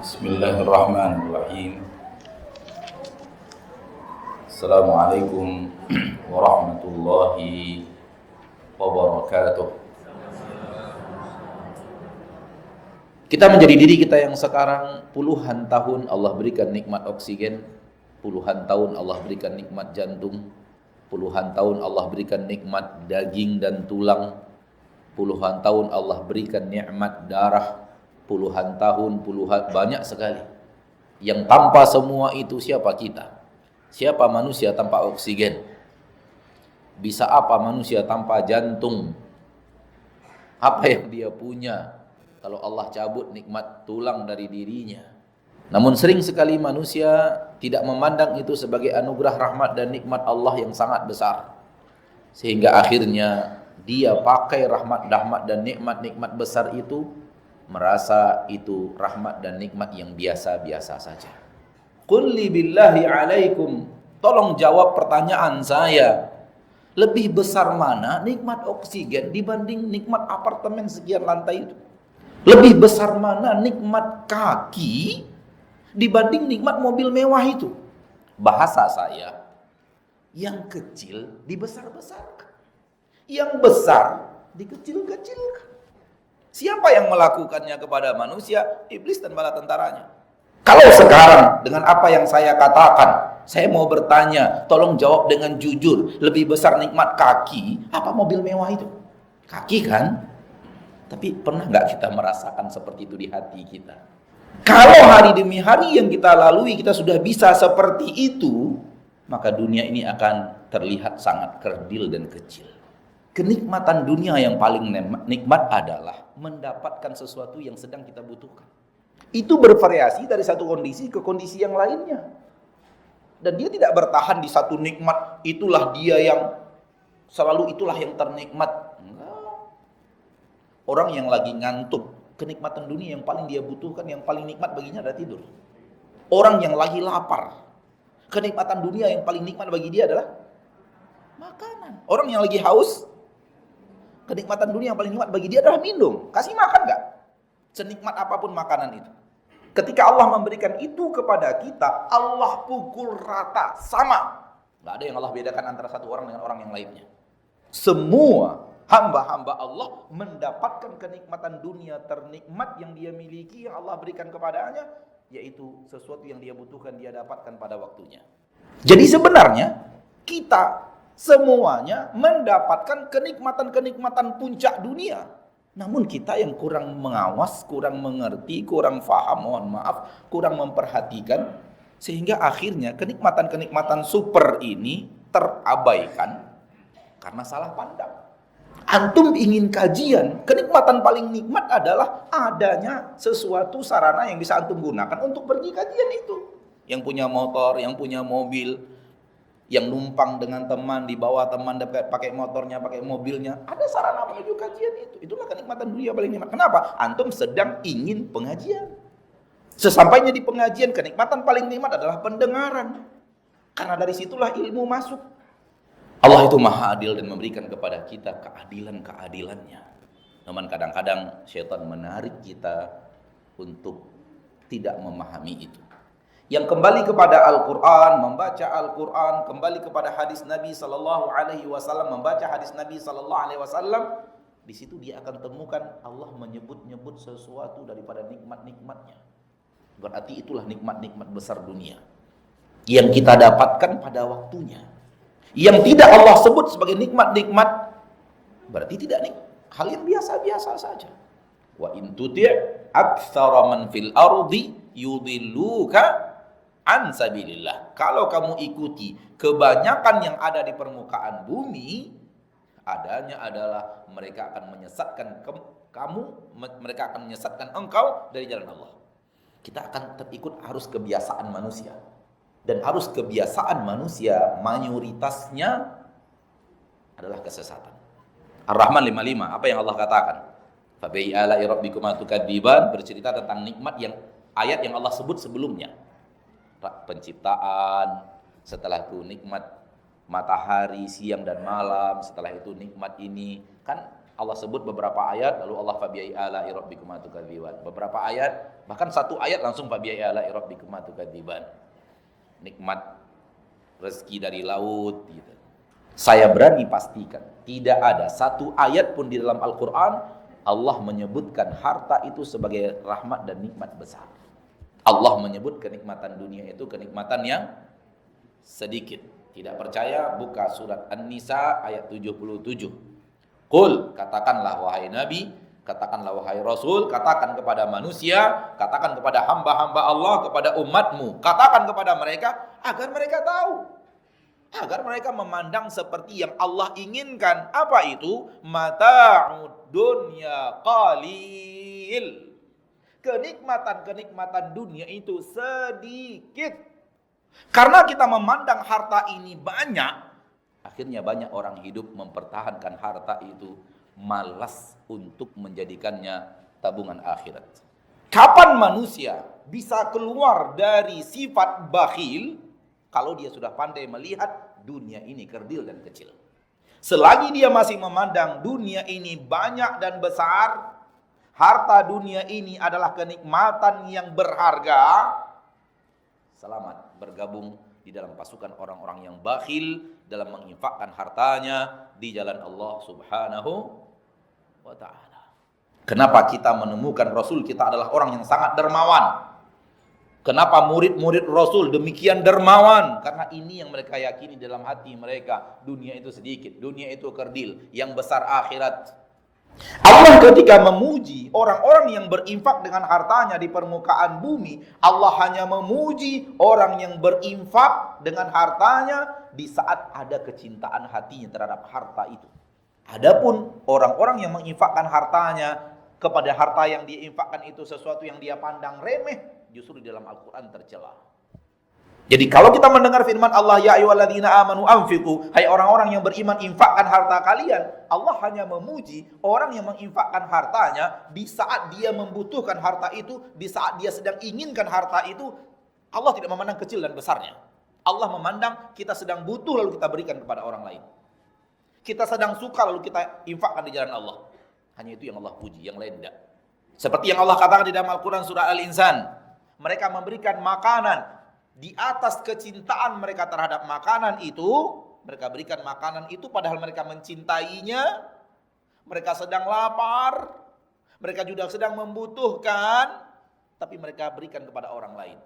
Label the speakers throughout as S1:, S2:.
S1: Bismillahirrahmanirrahim. Assalamualaikum warahmatullahi wabarakatuh. Kita menjadi diri kita yang sekarang. Puluhan tahun Allah berikan nikmat oksigen, puluhan tahun Allah berikan nikmat jantung, puluhan tahun Allah berikan nikmat daging dan tulang, puluhan tahun Allah berikan nikmat darah, puluhan tahun, banyak sekali. Yang tanpa semua itu siapa kita? Siapa manusia tanpa oksigen? Bisa apa manusia tanpa jantung? Apa yang dia punya kalau Allah cabut nikmat tulang dari dirinya? Namun sering sekali manusia tidak memandang itu sebagai anugerah rahmat dan nikmat Allah yang sangat besar, sehingga akhirnya dia pakai rahmat dan nikmat besar itu, merasa itu rahmat dan nikmat yang biasa-biasa saja. Qul li billahi alaikum, tolong jawab pertanyaan saya. Lebih besar mana nikmat oksigen dibanding nikmat apartemen sekian lantai itu? Lebih besar mana nikmat kaki dibanding nikmat mobil mewah itu? Bahasa saya, yang kecil dibesar-besarkan, yang besar dikecil-kecilkan. Siapa yang melakukannya kepada manusia? Iblis dan bala tentaranya. Kalau sekarang dengan apa yang saya katakan, saya mau bertanya, tolong jawab dengan jujur. Lebih besar nikmat kaki apa mobil mewah itu? Kaki kan? Tapi pernah nggak kita merasakan seperti itu di hati kita? Kalau hari demi hari yang kita lalui kita sudah bisa seperti itu, maka dunia ini akan terlihat sangat kerdil dan kecil. Kenikmatan dunia yang paling nikmat adalah mendapatkan sesuatu yang sedang kita butuhkan. Itu bervariasi dari satu kondisi ke kondisi yang lainnya. Dan dia tidak bertahan di satu nikmat, itulah dia yang selalu itulah yang ternikmat. Enggak. Orang yang lagi ngantuk, kenikmatan dunia yang paling dia butuhkan, yang paling nikmat baginya adalah tidur. Orang yang lagi lapar, kenikmatan dunia yang paling nikmat bagi dia adalah makanan. Orang yang lagi haus, kenikmatan dunia yang paling nikmat bagi dia adalah minum. Kasih makan gak? Senikmat apapun makanan itu. Ketika Allah memberikan itu kepada kita, Allah pukul rata, sama. Gak ada yang Allah bedakan antara satu orang dengan orang yang lainnya. Semua hamba-hamba Allah mendapatkan kenikmatan dunia ternikmat yang dia miliki, yang Allah berikan kepadanya, yaitu sesuatu yang dia butuhkan, dia dapatkan pada waktunya. Jadi sebenarnya kita semuanya mendapatkan kenikmatan-kenikmatan puncak dunia. Namun kita yang kurang mengawas, kurang mengerti, kurang faham, mohon maaf, kurang memperhatikan, sehingga akhirnya kenikmatan-kenikmatan super ini terabaikan karena salah pandang. Antum ingin kajian, kenikmatan paling nikmat adalah adanya sesuatu sarana yang bisa antum gunakan untuk pergi kajian itu. Yang punya motor, yang punya mobil, yang numpang dengan teman, dibawa teman pakai motornya, pakai mobilnya, ada sarana menuju kajian itu. Itulah kenikmatan dunia paling nikmat. Kenapa? Antum sedang ingin pengajian. Sesampainya di pengajian, kenikmatan paling nikmat adalah pendengaran. Karena dari situlah ilmu masuk. Allah itu maha adil dan memberikan kepada kita keadilan-keadilannya. Namun kadang-kadang syaitan menarik kita untuk tidak memahami itu. Yang kembali kepada Al-Quran, membaca Al-Quran, kembali kepada hadis Nabi Sallallahu Alaihi Wasallam, membaca hadis Nabi Sallallahu Alaihi Wasallam, di situ dia akan temukan Allah menyebut-nyebut sesuatu daripada nikmat-nikmatnya. Berarti itulah nikmat-nikmat besar dunia yang kita dapatkan pada waktunya. Yang tidak Allah sebut sebagai nikmat-nikmat, berarti tidak nikmat, hal yang biasa-biasa saja. Wa in tuti' aktsara man fil ardi yudilluka an sabilillah. Kalau kamu ikuti kebanyakan yang ada di permukaan bumi, adanya adalah mereka akan menyesatkan kamu, mereka akan menyesatkan engkau dari jalan Allah. Kita akan terikut arus kebiasaan manusia. Dan arus kebiasaan manusia mayoritasnya adalah kesesatan. Ar-Rahman 55, apa yang Allah katakan? Fa bi ala'i rabbikuma tukadziban, bercerita tentang nikmat yang ayat yang Allah sebut sebelumnya. Penciptaan, setelah itu nikmat matahari siang dan malam, setelah itu nikmat ini. Kan Allah sebut beberapa ayat, lalu Allah fabi'ai ala'i rabbikuma tukadziban. Beberapa ayat, bahkan satu ayat langsung fabi'ai ala'i rabbikuma tukadziban. Nikmat rezeki dari laut gitu. Saya berani pastikan tidak ada satu ayat pun di dalam Al-Qur'an Allah menyebutkan harta itu sebagai rahmat dan nikmat besar. Allah menyebut kenikmatan dunia itu kenikmatan yang sedikit. Tidak percaya, buka surat An-Nisa ayat 77. Qul, katakanlah wahai Nabi, katakanlah wahai Rasul, katakan kepada manusia, katakan kepada hamba-hamba Allah, kepada umatmu, katakan kepada mereka agar mereka tahu, agar mereka memandang seperti yang Allah inginkan. Apa itu? Mata'ud dunya qalil. Kenikmatan-kenikmatan dunia itu sedikit. Karena kita memandang harta ini banyak, akhirnya banyak orang hidup mempertahankan harta itu, malas untuk menjadikannya tabungan akhirat. Kapan manusia bisa keluar dari sifat bakhil? Kalau dia sudah pandai melihat dunia ini kerdil dan kecil. Selagi dia masih memandang dunia ini banyak dan besar, harta dunia ini adalah kenikmatan yang berharga, selamat bergabung di dalam pasukan orang-orang yang bakhil dalam menginfakkan hartanya di jalan Allah Subhanahu wa ta'ala. Kenapa kita menemukan Rasul kita adalah orang yang sangat dermawan? Kenapa murid-murid Rasul demikian dermawan? Karena ini yang mereka yakini dalam hati mereka. Dunia itu sedikit, dunia itu kerdil, yang besar akhirat. Allah ketika memuji orang-orang yang berinfak dengan hartanya di permukaan bumi, Allah hanya memuji orang yang berinfak dengan hartanya di saat ada kecintaan hatinya terhadap harta itu. Adapun orang-orang yang menginfakkan hartanya kepada harta yang diinfakkan itu sesuatu yang dia pandang remeh, justru di dalam Al-Quran tercela. Jadi kalau kita mendengar firman Allah, ya ayyuhalladzina amanu anfiqu, hai orang-orang yang beriman, infakkan harta kalian. Allah hanya memuji orang yang menginfakkan hartanya di saat dia membutuhkan harta itu, di saat dia sedang inginkan harta itu. Allah tidak memandang kecil dan besarnya. Allah memandang kita sedang butuh lalu kita berikan kepada orang lain. Kita sedang suka lalu kita infakkan di jalan Allah. Hanya itu yang Allah puji, yang lain tidak. Seperti yang Allah katakan di dalam Al-Quran surah Al-Insan, mereka memberikan makanan di atas kecintaan mereka terhadap makanan itu. Mereka berikan makanan itu padahal mereka mencintainya. Mereka sedang lapar, mereka juga sedang membutuhkan, tapi mereka berikan kepada orang lain.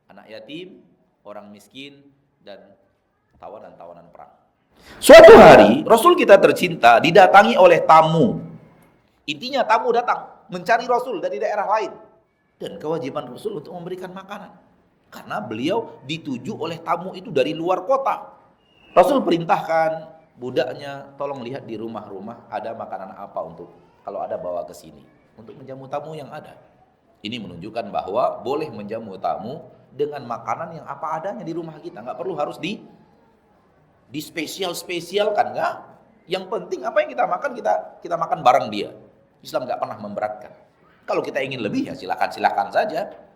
S1: Anak yatim, orang miskin, dan tawanan-tawanan perang. Suatu hari Rasul kita tercinta didatangi oleh tamu. Intinya tamu datang mencari Rasul dari daerah lain, dan kewajiban Rasul untuk memberikan makanan. Karena beliau dituju oleh tamu itu dari luar kota. Rasul perintahkan budaknya, tolong lihat di rumah-rumah ada makanan apa untuk, kalau ada bawa ke sini, untuk menjamu tamu yang ada. Ini menunjukkan bahwa boleh menjamu tamu dengan makanan yang apa adanya di rumah kita. Nggak perlu harus di spesial-spesialkan, nggak. Yang penting apa yang kita makan, kita makan bareng dia. Islam nggak pernah memberatkan. Kalau kita ingin lebih ya silakan saja.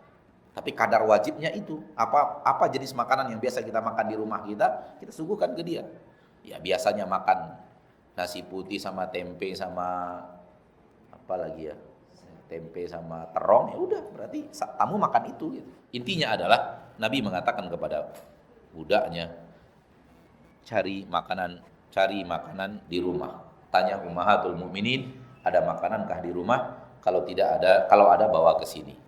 S1: Tapi kadar wajibnya itu, apa jenis makanan yang biasa kita makan di rumah kita suguhkan ke dia. Ya biasanya makan nasi putih sama tempe sama apa lagi ya, tempe sama terong, ya udah berarti tamu makan itu gitu. Intinya adalah Nabi mengatakan kepada budaknya, cari makanan di rumah. Tanya ummahatul mukminin, ada makanankah di rumah? Kalau tidak ada, kalau ada bawa ke sini.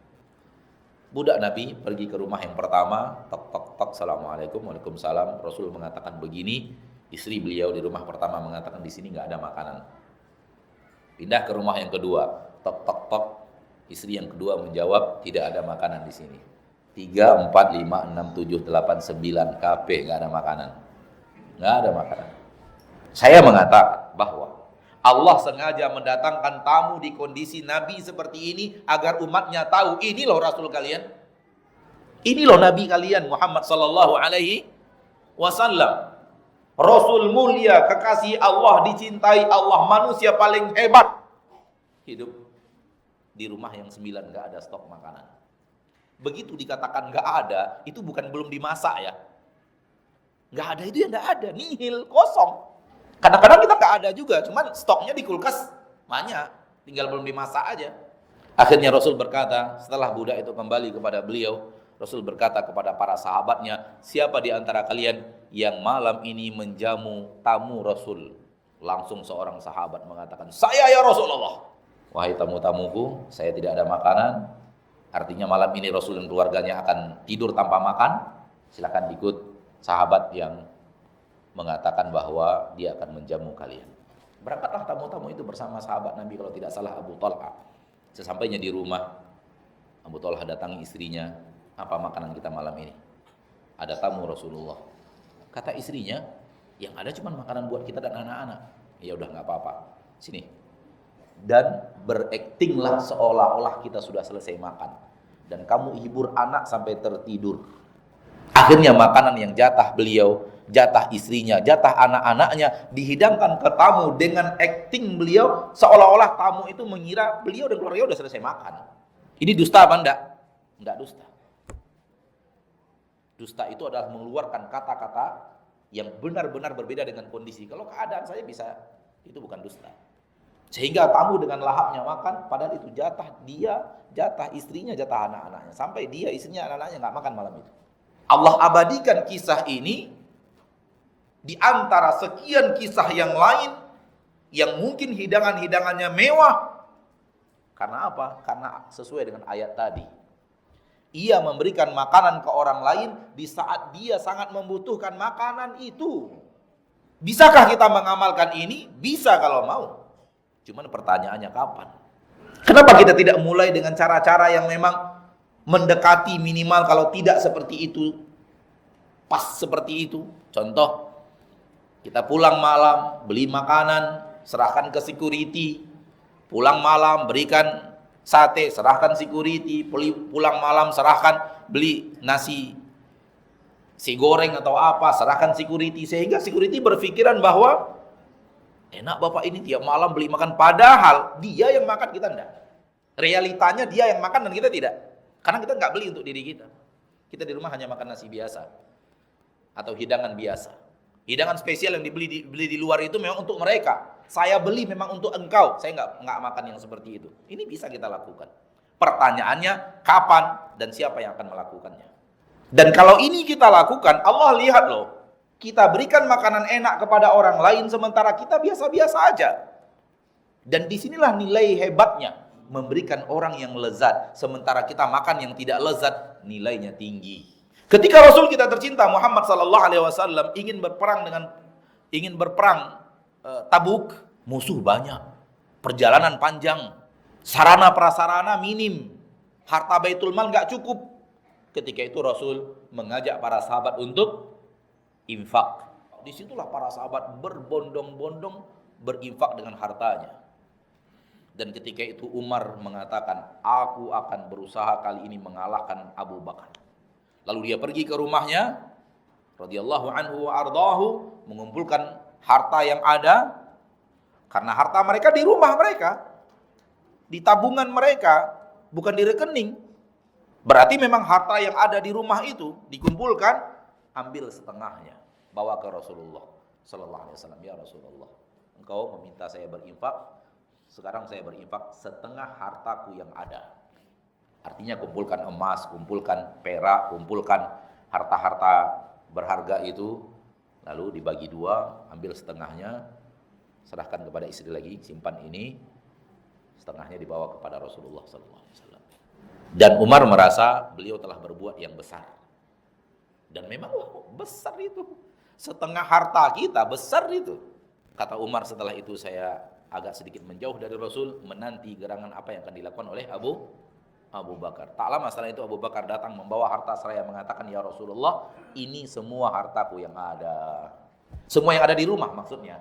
S1: Budak Nabi pergi ke rumah yang pertama, tok tok tok, assalamualaikum, waalaikumsalam. Rasul mengatakan begini, istri beliau di rumah pertama mengatakan di sini nggak ada makanan. Pindah ke rumah yang kedua, tok tok tok, istri yang kedua menjawab tidak ada makanan di sini. 3, 4, 5, 6, 7, 8, 9 KP nggak ada makanan, nggak ada makanan. Saya mengatakan bahwa Allah sengaja mendatangkan tamu di kondisi Nabi seperti ini agar umatnya tahu, ini loh Rasul kalian. Ini loh Nabi kalian Muhammad sallallahu alaihi wasallam. Rasul mulia, kekasih Allah, dicintai Allah, manusia paling hebat. Hidup di rumah yang 9 gak ada stok makanan. Begitu dikatakan gak ada, itu bukan belum dimasak ya. Gak ada itu ya gak ada, nihil, kosong. Kadang-kadang kita gak ada juga, cuman stoknya di kulkas Banyak, tinggal belum dimasak aja. Akhirnya Rasul berkata, setelah budak itu kembali kepada beliau, Rasul berkata kepada para sahabatnya, siapa di antara kalian yang malam ini menjamu tamu Rasul? Langsung seorang sahabat mengatakan, saya ya Rasulullah. Wahai tamu-tamuku, saya tidak ada makanan. Artinya malam ini Rasul dan keluarganya akan tidur tanpa makan. Silakan ikut sahabat yang mengatakan bahwa dia akan menjamu kalian. Berangkatlah tamu-tamu itu bersama sahabat Nabi, kalau tidak salah Abu Talha. Sesampainya di rumah, Abu Talha datangi istrinya, apa makanan kita malam ini? Ada tamu Rasulullah. Kata istrinya, yang ada cuma makanan buat kita dan anak-anak. Ya udah nggak apa-apa, sini. Dan beraktinglah seolah-olah kita sudah selesai makan. Dan kamu hibur anak sampai tertidur. Akhirnya makanan yang jatah beliau, jatah istrinya, jatah anak-anaknya dihidangkan ke tamu dengan akting beliau seolah-olah tamu itu mengira beliau dan keluarga sudah selesai makan. Ini dusta apa enggak? Enggak dusta. Dusta itu adalah mengeluarkan kata-kata yang benar-benar berbeda dengan kondisi. Kalau keadaan saya bisa, itu bukan dusta. Sehingga tamu dengan lahapnya makan, padahal itu jatah dia, jatah istrinya, jatah anak-anaknya. Sampai dia, istrinya, anak-anaknya nggak makan malam itu. Allah abadikan kisah ini di antara sekian kisah yang lain yang mungkin hidangan-hidangannya mewah. Karena apa? Karena sesuai dengan ayat tadi. Ia memberikan makanan ke orang lain di saat dia sangat membutuhkan makanan itu. Bisakah kita mengamalkan ini? Bisa kalau mau. Cuman pertanyaannya kapan? Kenapa kita tidak mulai dengan cara-cara yang memang mendekati minimal, kalau tidak seperti itu, pas seperti itu. Contoh, kita pulang malam, beli makanan, serahkan ke security. Pulang malam, berikan sate, serahkan security. Pulang malam, serahkan, beli nasi goreng atau apa, serahkan security. Sehingga security berpikiran bahwa enak bapak ini tiap malam beli makan, padahal dia yang makan, kita enggak. Realitanya dia yang makan dan kita tidak. Karena kita enggak beli untuk diri kita. Kita di rumah hanya makan nasi biasa atau hidangan biasa. Hidangan spesial yang dibeli di luar itu memang untuk mereka. Saya beli memang untuk engkau. Saya enggak makan yang seperti itu. Ini bisa kita lakukan. Pertanyaannya kapan dan siapa yang akan melakukannya. Dan kalau ini kita lakukan, Allah lihat loh. Kita berikan makanan enak kepada orang lain sementara kita biasa-biasa aja. Dan disinilah nilai hebatnya, memberikan orang yang lezat sementara kita makan yang tidak lezat, nilainya tinggi. Ketika Rasul kita tercinta Muhammad sallallahu alaihi wasallam ingin berperang Tabuk, musuh banyak, perjalanan panjang, sarana prasarana minim, harta Baitul Mal enggak cukup. Ketika itu Rasul mengajak para sahabat untuk infak. Disitulah para sahabat berbondong-bondong berinfak dengan hartanya. Dan ketika itu Umar mengatakan, aku akan berusaha kali ini mengalahkan Abu Bakar. Lalu dia pergi ke rumahnya, radhiyallahu anhu wa ardahu, mengumpulkan harta yang ada. Karena harta mereka di rumah mereka, di tabungan mereka, bukan di rekening. Berarti memang harta yang ada di rumah itu dikumpulkan, ambil setengahnya, bawa ke Rasulullah sallallahu alaihi wasallam. Ya Rasulullah, engkau meminta saya berinfak, sekarang saya berinfak setengah hartaku yang ada. Artinya kumpulkan emas, kumpulkan perak, kumpulkan harta-harta berharga itu, lalu dibagi dua, ambil setengahnya, serahkan kepada istri lagi, simpan ini, setengahnya dibawa kepada Rasulullah sallallahu alaihi wasallam. Dan Umar merasa beliau telah berbuat yang besar. Dan memang besar itu. Setengah harta kita besar itu. Kata Umar, setelah itu saya agak sedikit menjauh dari Rasul, menanti gerangan apa yang akan dilakukan oleh Abu Bakar. Tak lama setelah itu Abu Bakar datang membawa harta seraya mengatakan, ya Rasulullah, ini semua hartaku yang ada. Semua yang ada di rumah maksudnya.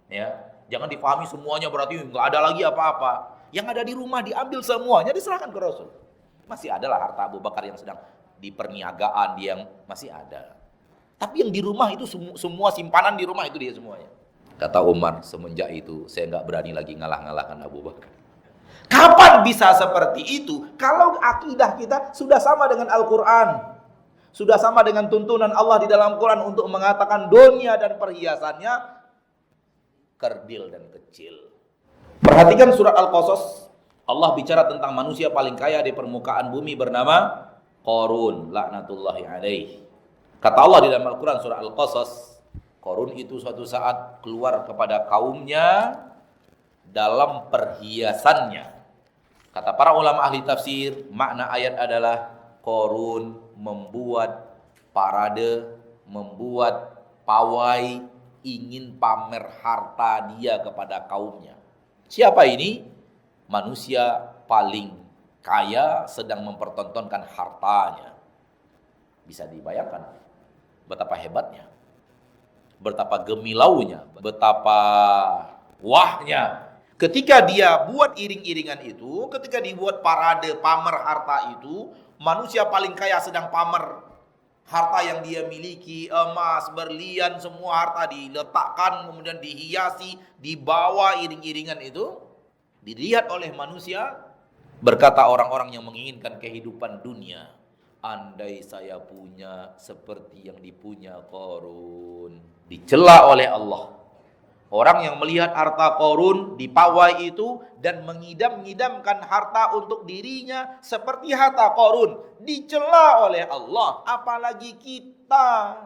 S1: Ya, jangan dipahami semuanya berarti nggak ada lagi apa-apa. Yang ada di rumah diambil semuanya, diserahkan ke Rasul. Masih adalah harta Abu Bakar yang sedang di perniagaan, dia yang masih ada. Tapi yang di rumah itu semua simpanan di rumah itu dia semuanya. Kata Umar, semenjak itu saya nggak berani lagi ngalah-ngalahkan Abu Bakar. Kapan bisa seperti itu? Kalau akidah kita sudah sama dengan Al-Quran, sudah sama dengan tuntunan Allah di dalam Quran untuk mengatakan dunia dan perhiasannya kerdil dan kecil. Perhatikan surat Al-Qasas. Allah bicara tentang manusia paling kaya di permukaan bumi bernama Qarun, laknatullahi alaih. Kata Allah di dalam Al-Quran surah Al-Qasas, Qarun itu suatu saat keluar kepada kaumnya dalam perhiasannya. Kata para ulama ahli tafsir, makna ayat adalah Qarun membuat parade, membuat pawai, ingin pamer harta dia kepada kaumnya. Siapa ini? Manusia paling kaya sedang mempertontonkan hartanya. Bisa dibayangkan betapa hebatnya, betapa gemilaunya, betapa wahnya. Ketika dia buat iring-iringan itu, ketika dibuat parade pamer harta itu, manusia paling kaya sedang pamer harta yang dia miliki, emas, berlian, semua harta diletakkan, kemudian dihiasi, dibawa iring-iringan itu, dilihat oleh manusia. Berkata orang-orang yang menginginkan kehidupan dunia, andai saya punya seperti yang dipunya Qarun. Dicela oleh Allah. Orang yang melihat harta Qarun di pawai itu dan mengidam-ngidamkan harta untuk dirinya seperti harta Qarun, dicela oleh Allah. Apalagi kita.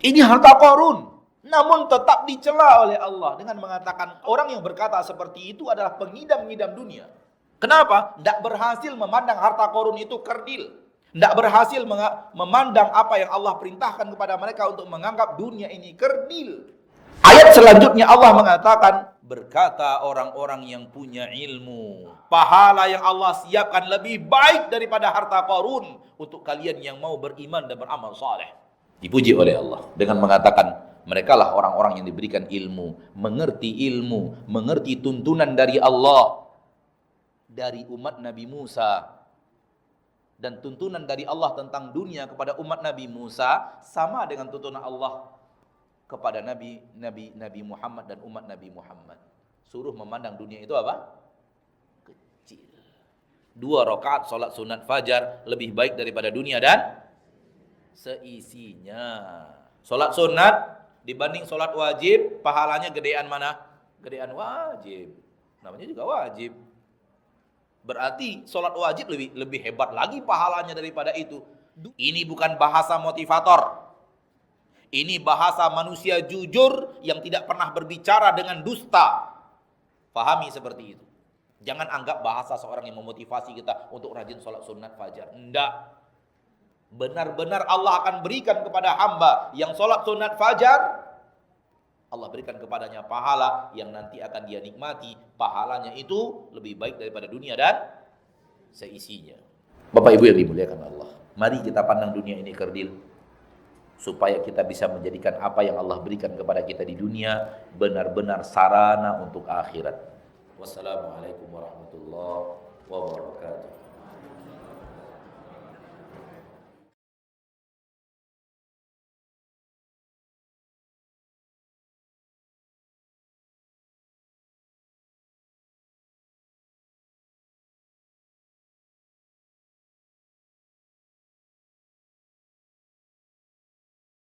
S1: Ini harta Qarun, namun tetap dicela oleh Allah dengan mengatakan orang yang berkata seperti itu adalah pengidam-ngidam dunia. Kenapa? Tidak berhasil memandang harta Qarun itu kerdil. Tidak berhasil memandang apa yang Allah perintahkan kepada mereka untuk menganggap dunia ini kerdil. Ayat selanjutnya Allah mengatakan, berkata orang-orang yang punya ilmu, pahala yang Allah siapkan lebih baik daripada harta Qarun untuk kalian yang mau beriman dan beramal saleh. Dipuji oleh Allah dengan mengatakan, merekalah orang-orang yang diberikan ilmu, mengerti tuntunan dari Allah, dari umat Nabi Musa. Dan tuntunan dari Allah tentang dunia kepada umat Nabi Musa sama dengan tuntunan Allah kepada Nabi Muhammad dan umat Nabi Muhammad. Suruh memandang dunia itu apa? Kecil. 2 rakaat salat sunat fajar lebih baik daripada dunia dan seisinya. Salat sunat dibanding salat wajib, pahalanya gedean mana? Gedean wajib. Namanya juga wajib. Berarti salat wajib lebih hebat lagi pahalanya daripada itu. Ini bukan bahasa motivator. Ini bahasa manusia jujur yang tidak pernah berbicara dengan dusta. Pahami seperti itu. Jangan anggap bahasa seorang yang memotivasi kita untuk rajin sholat sunat fajar. Tidak. Benar-benar Allah akan berikan kepada hamba yang sholat sunat fajar, Allah berikan kepadanya pahala yang nanti akan dia nikmati. Pahalanya itu lebih baik daripada dunia dan seisinya. Bapak Ibu yang dimuliakan Allah, mari kita pandang dunia ini kerdil, supaya kita bisa menjadikan apa yang Allah berikan kepada kita di dunia benar-benar sarana untuk akhirat. Wassalamualaikum warahmatullahi wabarakatuh.